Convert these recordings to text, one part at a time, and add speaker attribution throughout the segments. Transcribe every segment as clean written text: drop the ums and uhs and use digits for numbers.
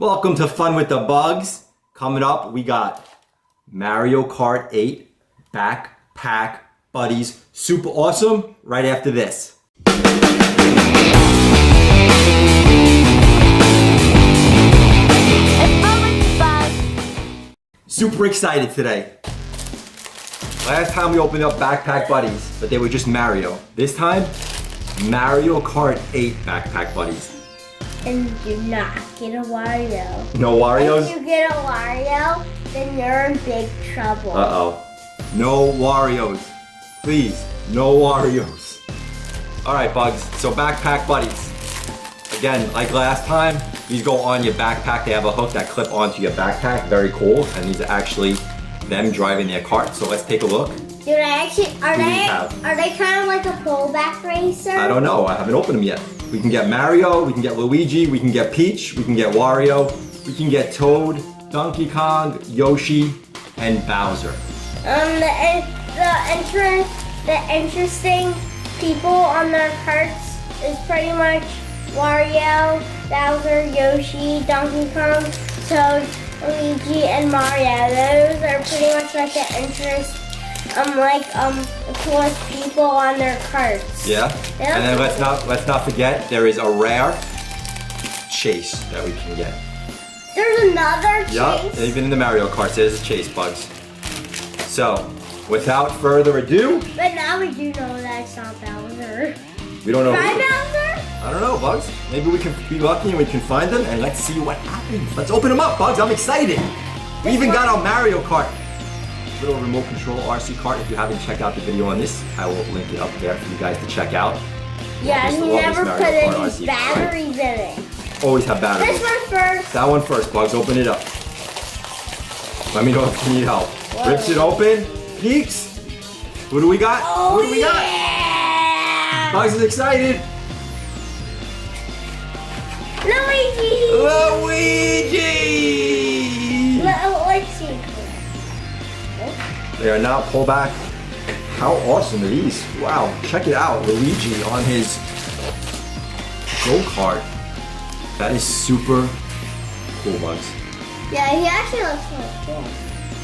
Speaker 1: Welcome to Fun with the Bugs. Coming up, we got Mario Kart 8 Backpack Buddies. Super awesome. Right after this. Super excited today. Last time we opened up Backpack Buddies, but they were just Mario. This time, Mario Kart 8 Backpack Buddies.
Speaker 2: And do not get a Wario.
Speaker 1: No Warios?
Speaker 2: If you get a Wario, then you're in big trouble.
Speaker 1: Uh-oh. No Warios. Please, no Warios. Alright, Bugs, so Backpack Buddies. Again, like last time, these go on your backpack. They have a hook that clip onto your backpack. Very cool. And these are actually them driving their cart. So let's take a look.
Speaker 2: Dude, are they kind of like a pullback racer?
Speaker 1: I don't know. I haven't opened them yet. We can get Mario, we can get Luigi, we can get Peach, we can get Wario, we can get Toad, Donkey Kong, Yoshi, and Bowser.
Speaker 2: The interesting people on their carts is pretty much Wario, Bowser, Yoshi, Donkey Kong, Toad, Luigi, and Mario. Those are pretty much like the the coolest people on their carts.
Speaker 1: Yeah. And then let's not forget there is a rare chase that we can get.
Speaker 2: There's another chase.
Speaker 1: Yup. Even in the Mario Kart, there's a chase, Bugs. So, without further ado.
Speaker 2: But now we do know that it's not Bowser.
Speaker 1: We don't know.
Speaker 2: Try Bowser?
Speaker 1: I don't know, Bugs. Maybe we can be lucky and we can find them, and let's see what happens. Let's open them up, Bugs. I'm excited. We even got our Mario Kart. Little remote control RC cart. If you haven't checked out the video on this, I will link it up there for you guys to check out.
Speaker 2: Yeah, and you never put any batteries in it.
Speaker 1: Always have batteries.
Speaker 2: This one first.
Speaker 1: That one first, Bugs. Open it up. Let me know if you need help. Whoa. Rips it open. Peeks. Who do we got?
Speaker 2: Oh,
Speaker 1: who do we
Speaker 2: got?
Speaker 1: Bugs is excited.
Speaker 2: Luigi! Let's see.
Speaker 1: They are now pullback. How awesome are these? Wow, check it out. Luigi on his go-kart. That is super cool, Bugs.
Speaker 2: Yeah, he actually looks really cool.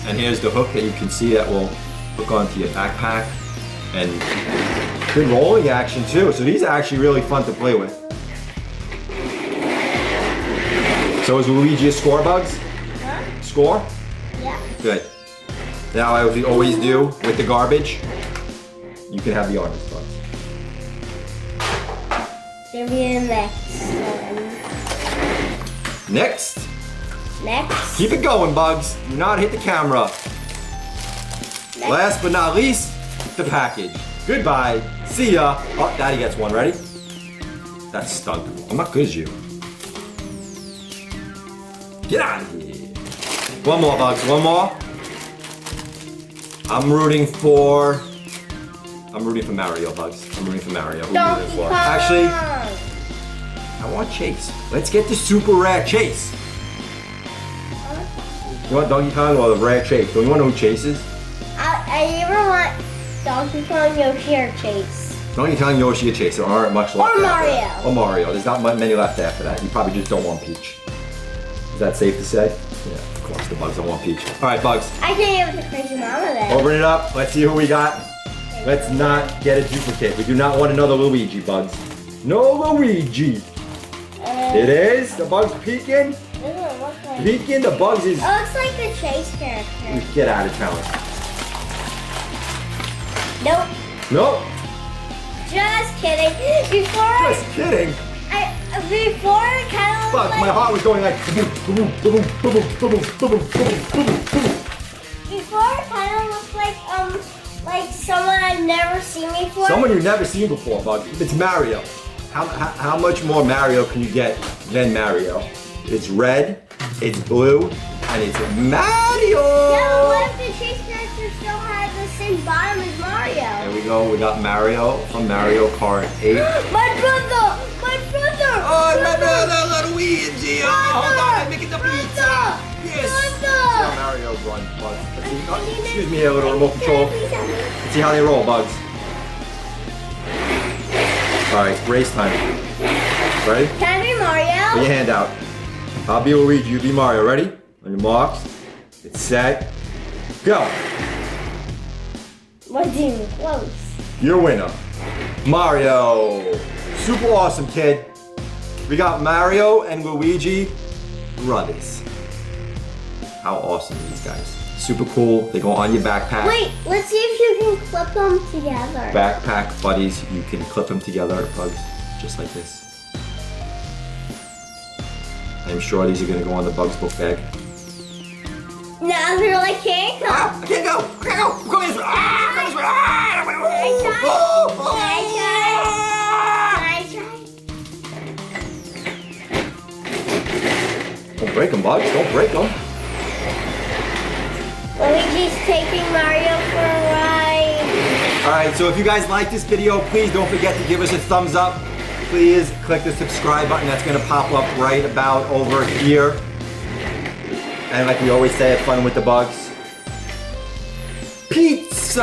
Speaker 1: And here's the hook that you can see that will hook onto your backpack. And good rolling action too. So these are actually really fun to play with. So is Luigi a score, Bugs?
Speaker 2: Huh?
Speaker 1: Score?
Speaker 2: Yeah.
Speaker 1: Good. Now, as we always do with the garbage, you can have the honors, Bugs.
Speaker 2: Give me the next one.
Speaker 1: Next.
Speaker 2: Next.
Speaker 1: Keep it going, Bugs. Do not hit the camera.
Speaker 2: Next.
Speaker 1: Last but not least, the package. Goodbye. See ya. Oh, Daddy gets one. Ready? That's stunk. I'm not good as you. Get out of here. One more, Bugs. One more. I'm rooting for Mario, Bugs. I'm rooting for Mario. Who are you rooting for? Actually, I want Chase. Let's get the super rare Chase. You want Donkey Kong or the rare Chase? Don't you want to know who Chase is?
Speaker 2: I either want Donkey Kong, Yoshi, or Chase.
Speaker 1: Donkey Kong, Yoshi, or Chase. There aren't much left.
Speaker 2: Or Mario.
Speaker 1: Or Mario. There's not many left after that. You probably just don't want Peach. Is that safe to say? Yeah, of course the Bugs don't want Peach. All right, Bugs.
Speaker 2: I can give it to Crazy Mama then.
Speaker 1: Open it up. Let's see who we got. Let's not get a duplicate. We do not want another Luigi, Bugs. No Luigi. It is. The Bugs peeking.
Speaker 2: Doesn't look like.
Speaker 1: Peeking. The Bugs is.
Speaker 2: It looks like the Chase character.
Speaker 1: Get out of town.
Speaker 2: Nope.
Speaker 1: Nope.
Speaker 2: Just kidding.
Speaker 1: Just kidding.
Speaker 2: Before it kind of
Speaker 1: Bugs,
Speaker 2: like,
Speaker 1: my heart was going like.
Speaker 2: Before it kind of looked like someone I've never seen before.
Speaker 1: Someone you've never seen before, Bugs. It's Mario. How much more Mario can you get than Mario? It's red, it's blue, and it's Mario!
Speaker 2: Yeah, but what if the Chase character still has the same bottom as Mario?
Speaker 1: There we go, we got Mario from Mario Kart 8.
Speaker 2: My brother!
Speaker 1: Oh, my brother, Luigi! Oh, hold on, I'm making the pizza! Yes!
Speaker 2: Brother!
Speaker 1: Mario run, Bugs. Excuse me, a little remote control. Let's see how they roll, Bugs. Alright, race time. Ready?
Speaker 2: Can I be Mario?
Speaker 1: Put your hand out. I'll be Luigi, you be Mario. Ready? On your marks, get set, go.
Speaker 2: Wasn't even close.
Speaker 1: Your winner, Mario. Super awesome, kid. We got Mario and Luigi brothers. How awesome are these guys? Super cool. They go on your backpack.
Speaker 2: Wait, let's see if you can clip them together.
Speaker 1: Backpack buddies, you can clip them together, bugs, just like this. I'm sure these are gonna go on the Bugs book bag.
Speaker 2: No, they're like, can't go.
Speaker 1: Ah, I can't go! I can't go! I'm going this way! Ah, I'm going this way! Ah, Don't break them, Bugs. Don't break them.
Speaker 2: Luigi's taking Mario for a ride.
Speaker 1: Alright, so if you guys like this video, please don't forget to give us a thumbs up. Please click the subscribe button that's going to pop up right about over here. And like we always say, have fun with the bugs. Pizza!